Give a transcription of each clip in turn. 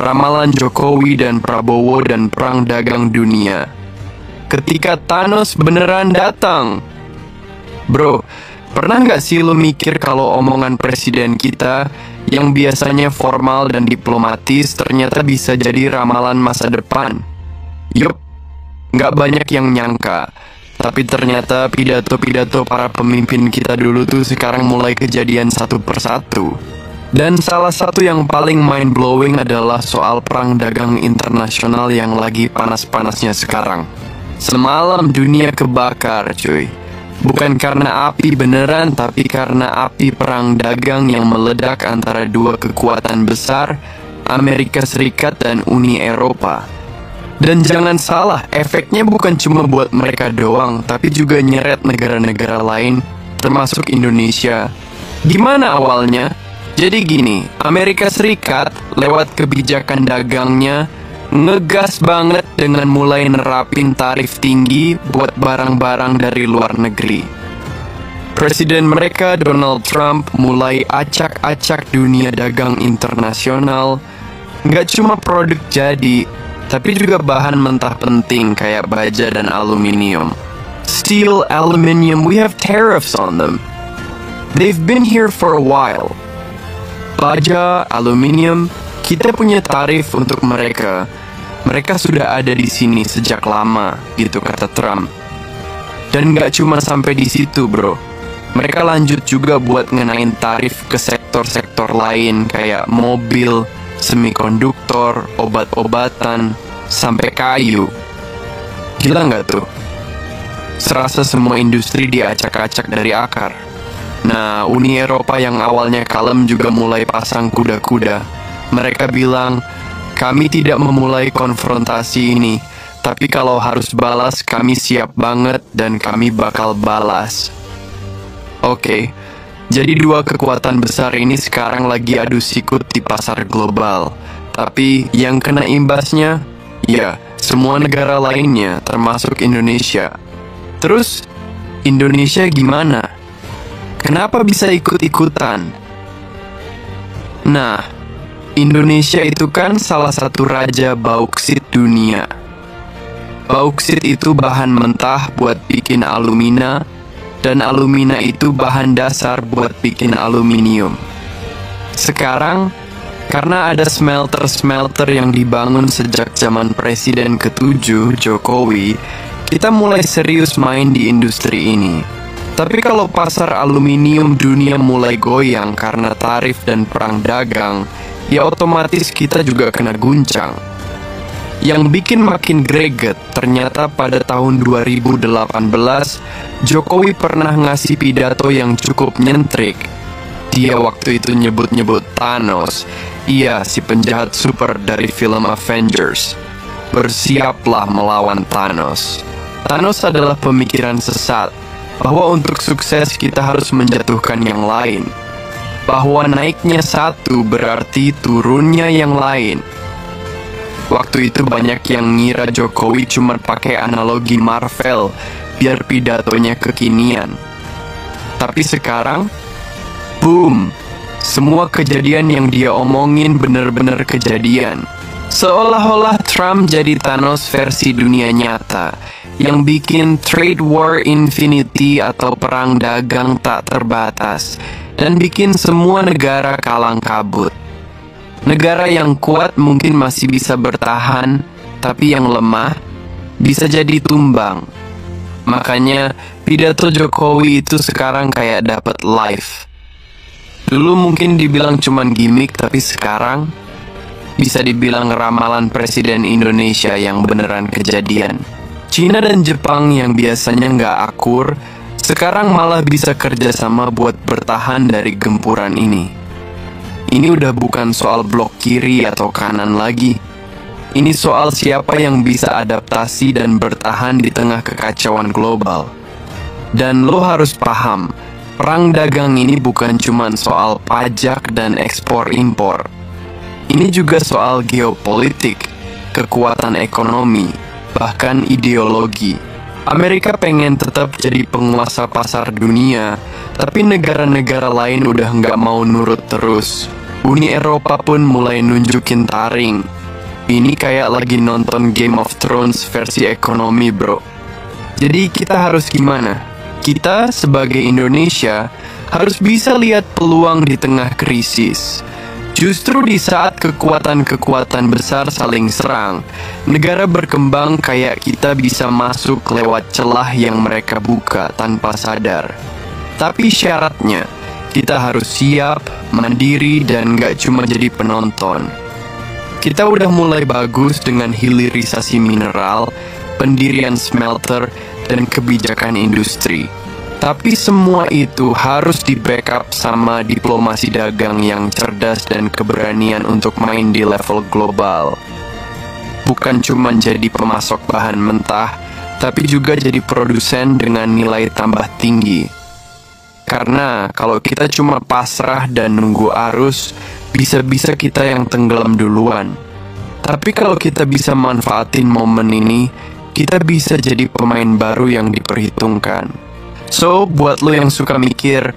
ramalan Jokowi dan Prabowo dan perang dagang dunia. Ketika Thanos beneran datang. Bro, pernah nggak sih lo mikir kalau omongan presiden kita yang biasanya formal dan diplomatis ternyata bisa jadi ramalan masa depan? Yup, nggak banyak yang nyangka. Tapi ternyata pidato-pidato para pemimpin kita dulu tuh sekarang mulai kejadian satu persatu. Dan salah satu yang paling mind-blowing adalah soal perang dagang internasional yang lagi panas-panasnya sekarang. Semalam dunia kebakar, cuy. Bukan karena api beneran, tapi karena api perang dagang yang meledak antara dua kekuatan besar, Amerika Serikat dan Uni Eropa. Dan jangan salah, efeknya bukan cuma buat mereka doang, tapi juga nyeret negara-negara lain, termasuk Indonesia. Gimana awalnya? Jadi gini, Amerika Serikat lewat kebijakan dagangnya ngegas banget dengan mulai nerapin tarif tinggi buat barang-barang dari luar negeri. Presiden mereka Donald Trump mulai acak-acak dunia dagang internasional. Nggak cuma produk jadi, tapi juga bahan mentah penting kayak baja dan aluminium. Steel, aluminium, we have tariffs on them. They've been here for a while. Baja, aluminium, kita punya tarif untuk mereka. Mereka sudah ada di sini sejak lama, gitu kata Trump. Dan nggak cuma sampai di situ, bro. Mereka lanjut juga buat ngenain tarif ke sektor-sektor lain kayak mobil, semikonduktor, obat-obatan, sampai kayu. Gila nggak tuh? Serasa semua industri diacak-acak dari akar. Nah, Uni Eropa yang awalnya kalem juga mulai pasang kuda-kuda. Mereka bilang, kami tidak memulai konfrontasi ini, tapi kalau harus balas, kami siap banget dan kami bakal balas. Oke. Jadi dua kekuatan besar ini sekarang lagi adu sikut di pasar global. Tapi yang kena imbasnya, ya semua negara lainnya termasuk Indonesia. Terus, Indonesia gimana? Kenapa bisa ikut-ikutan? Nah, Indonesia itu kan salah satu raja bauksit dunia. Bauksit itu bahan mentah buat bikin alumina, dan alumina itu bahan dasar buat bikin aluminium. Sekarang, karena ada smelter-smelter yang dibangun sejak zaman Presiden ke-7 Jokowi, kita mulai serius main di industri ini. Tapi kalau pasar aluminium dunia mulai goyang karena tarif dan perang dagang, ya otomatis kita juga kena guncang. Yang bikin makin greget, ternyata pada tahun 2018, Jokowi pernah ngasih pidato yang cukup nyentrik. Dia waktu itu nyebut-nyebut Thanos, iya si penjahat super dari film Avengers. Bersiaplah melawan Thanos. Thanos adalah pemikiran sesat, bahwa untuk sukses kita harus menjatuhkan yang lain. Bahwa naiknya satu berarti turunnya yang lain. Waktu itu banyak yang ngira Jokowi cuma pakai analogi Marvel biar pidatonya kekinian. Tapi sekarang, boom, semua kejadian yang dia omongin bener-bener kejadian. Seolah-olah Trump jadi Thanos versi dunia nyata, yang bikin trade war infinity atau perang dagang tak terbatas, dan bikin semua negara kalang kabut. Negara yang kuat mungkin masih bisa bertahan, tapi yang lemah bisa jadi tumbang. Makanya pidato Jokowi itu sekarang kayak dapat life. Dulu mungkin dibilang cuman gimmick, tapi sekarang bisa dibilang ramalan Presiden Indonesia yang beneran kejadian. Cina dan Jepang yang biasanya nggak akur, sekarang malah bisa kerjasama buat bertahan dari gempuran ini. Ini udah bukan soal blok kiri atau kanan lagi. Ini soal siapa yang bisa adaptasi dan bertahan di tengah kekacauan global. Dan lo harus paham, perang dagang ini bukan cuma soal pajak dan ekspor-impor. Ini juga soal geopolitik, kekuatan ekonomi, bahkan ideologi. Amerika pengen tetap jadi penguasa pasar dunia, tapi negara-negara lain udah nggak mau nurut terus. Uni Eropa pun mulai nunjukin taring. Ini kayak lagi nonton Game of Thrones versi ekonomi, bro. Jadi kita harus gimana? Kita sebagai Indonesia harus bisa lihat peluang di tengah krisis. Justru di saat kekuatan-kekuatan besar saling serang, negara berkembang kayak kita bisa masuk lewat celah yang mereka buka tanpa sadar. Tapi syaratnya, kita harus siap, mandiri, dan gak cuma jadi penonton. Kita udah mulai bagus dengan hilirisasi mineral, pendirian smelter, dan kebijakan industri. Tapi semua itu harus di-backup sama diplomasi dagang yang cerdas dan keberanian untuk main di level global. Bukan cuma jadi pemasok bahan mentah, tapi juga jadi produsen dengan nilai tambah tinggi. Karena kalau kita cuma pasrah dan nunggu arus, bisa-bisa kita yang tenggelam duluan. Tapi kalau kita bisa manfaatin momen ini, kita bisa jadi pemain baru yang diperhitungkan. So, buat lo yang suka mikir,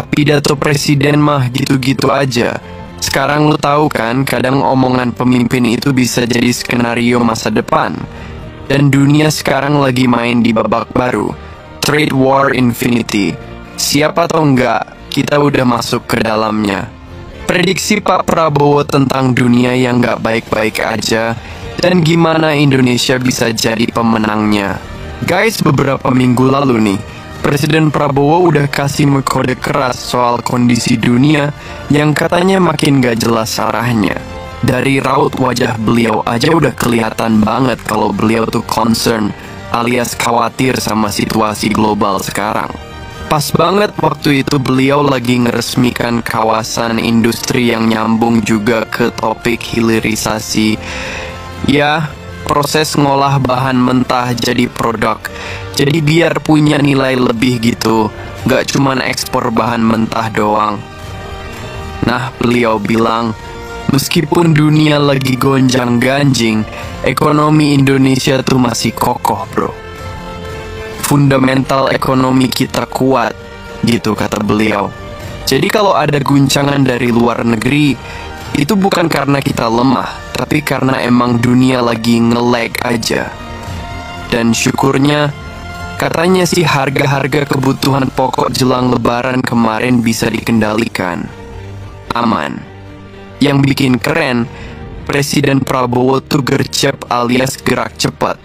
pidato presiden mah gitu-gitu aja. Sekarang lo tahu kan, kadang omongan pemimpin itu bisa jadi skenario masa depan. Dan dunia sekarang lagi main di babak baru, Trade War Infinity. Siapa atau enggak, kita udah masuk ke dalamnya. Prediksi Pak Prabowo tentang dunia yang gak baik-baik aja, dan gimana Indonesia bisa jadi pemenangnya. Guys, beberapa minggu lalu nih, Presiden Prabowo udah kasih kode keras soal kondisi dunia yang katanya makin gak jelas arahnya. Dari raut wajah beliau aja udah kelihatan banget kalau beliau tuh concern alias khawatir sama situasi global sekarang. Pas banget waktu itu beliau lagi ngeresmikan kawasan industri yang nyambung juga ke topik hilirisasi. Ya, proses ngolah bahan mentah jadi produk. Jadi biar punya nilai lebih gitu, gak cuman ekspor bahan mentah doang. Nah, beliau bilang, meskipun dunia lagi gonjang-ganjing, ekonomi Indonesia tuh masih kokoh, bro. Fundamental ekonomi kita kuat, gitu kata beliau. Jadi kalau ada guncangan dari luar negeri, itu bukan karena kita lemah, tapi karena emang dunia lagi nge-lag aja. Dan syukurnya, katanya sih harga-harga kebutuhan pokok jelang lebaran kemarin bisa dikendalikan. Aman. Yang bikin keren, Presiden Prabowo tuh gercep alias gerak cepat.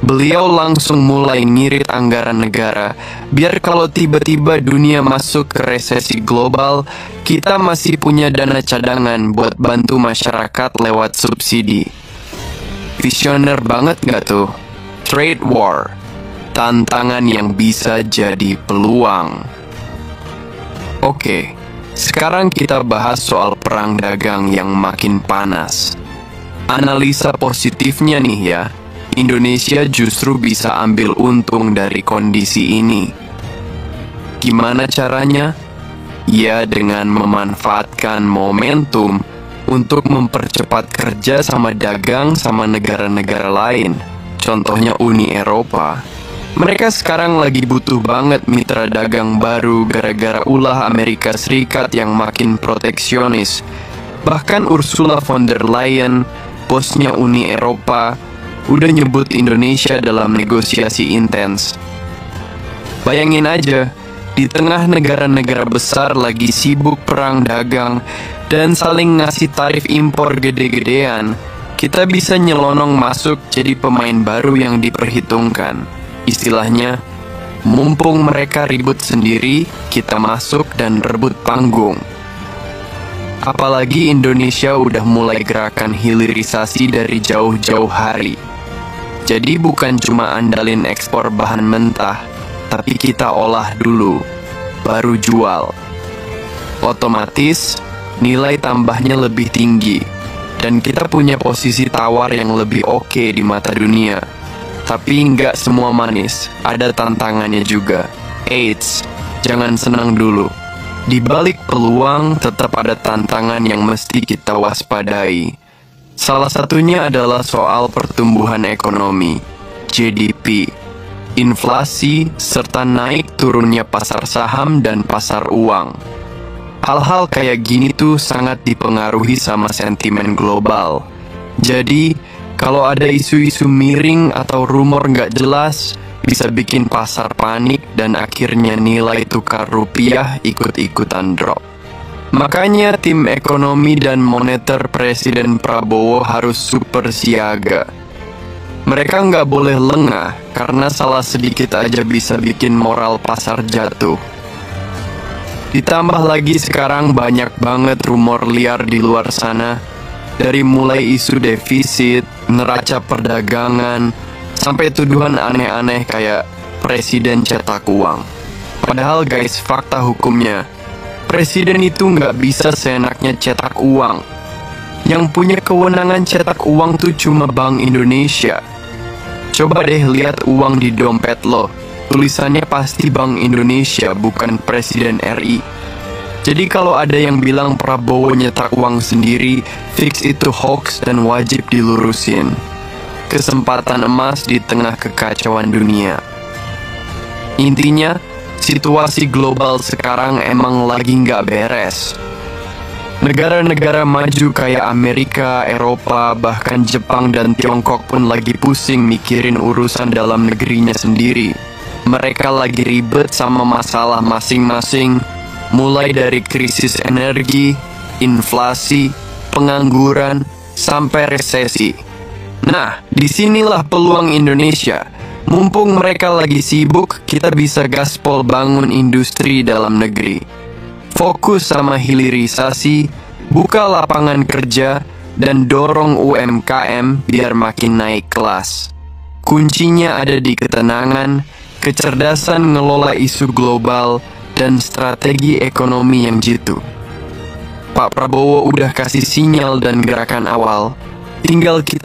Beliau langsung mulai ngirit anggaran negara, biar kalau tiba-tiba dunia masuk ke resesi global, kita masih punya dana cadangan buat bantu masyarakat lewat subsidi. Visioner banget gak tuh? Trade war, tantangan yang bisa jadi peluang. Oke, sekarang kita bahas soal perang dagang yang makin panas. Analisa positifnya nih ya, Indonesia justru bisa ambil untung dari kondisi ini. Gimana caranya? Ya, dengan memanfaatkan momentum untuk mempercepat kerja sama dagang sama negara-negara lain. Contohnya Uni Eropa. Mereka sekarang lagi butuh banget mitra dagang baru gara-gara ulah Amerika Serikat yang makin proteksionis. Bahkan Ursula von der Leyen, bosnya Uni Eropa, udah nyebut Indonesia dalam negosiasi intens. Bayangin aja, di tengah negara-negara besar lagi sibuk perang dagang dan saling ngasih tarif impor gede-gedean, kita bisa nyelonong masuk jadi pemain baru yang diperhitungkan. Istilahnya, mumpung mereka ribut sendiri, kita masuk dan rebut panggung. Apalagi Indonesia udah mulai gerakan hilirisasi dari jauh-jauh hari. Jadi bukan cuma andalin ekspor bahan mentah, tapi kita olah dulu, baru jual. Otomatis, nilai tambahnya lebih tinggi, dan kita punya posisi tawar yang lebih oke di mata dunia. Tapi nggak semua manis, ada tantangannya juga. Eits, jangan senang dulu. Di balik peluang, tetap ada tantangan yang mesti kita waspadai. Salah satunya adalah soal pertumbuhan ekonomi, GDP, inflasi, serta naik turunnya pasar saham dan pasar uang. Hal-hal kayak gini tuh sangat dipengaruhi sama sentimen global. Jadi, kalau ada isu-isu miring atau rumor nggak jelas, bisa bikin pasar panik dan akhirnya nilai tukar rupiah ikut-ikutan drop. Makanya tim ekonomi dan moneter Presiden Prabowo harus super siaga. Mereka nggak boleh lengah, karena salah sedikit aja bisa bikin moral pasar jatuh. Ditambah lagi sekarang banyak banget rumor liar di luar sana, dari mulai isu defisit, neraca perdagangan, sampai tuduhan aneh-aneh kayak presiden cetak uang. Padahal guys, fakta hukumnya, presiden itu nggak bisa seenaknya cetak uang. Yang punya kewenangan cetak uang tuh cuma Bank Indonesia. Coba deh lihat uang di dompet lo, tulisannya pasti Bank Indonesia, bukan Presiden RI. Jadi kalau ada yang bilang Prabowo nyetak uang sendiri, fix itu hoax dan wajib dilurusin. Kesempatan emas di tengah kekacauan dunia. Intinya, situasi global sekarang emang lagi nggak beres. Negara-negara maju kayak Amerika, Eropa, bahkan Jepang dan Tiongkok pun lagi pusing mikirin urusan dalam negerinya sendiri. Mereka lagi ribet sama masalah masing-masing, mulai dari krisis energi, inflasi, pengangguran, sampai resesi. Nah, disinilah peluang Indonesia. Mumpung mereka lagi sibuk, kita bisa gaspol bangun industri dalam negeri. Fokus sama hilirisasi, buka lapangan kerja, dan dorong UMKM biar makin naik kelas. Kuncinya ada di ketenangan, kecerdasan ngelola isu global, dan strategi ekonomi yang jitu. Pak Prabowo udah kasih sinyal dan gerakan awal, tinggal kita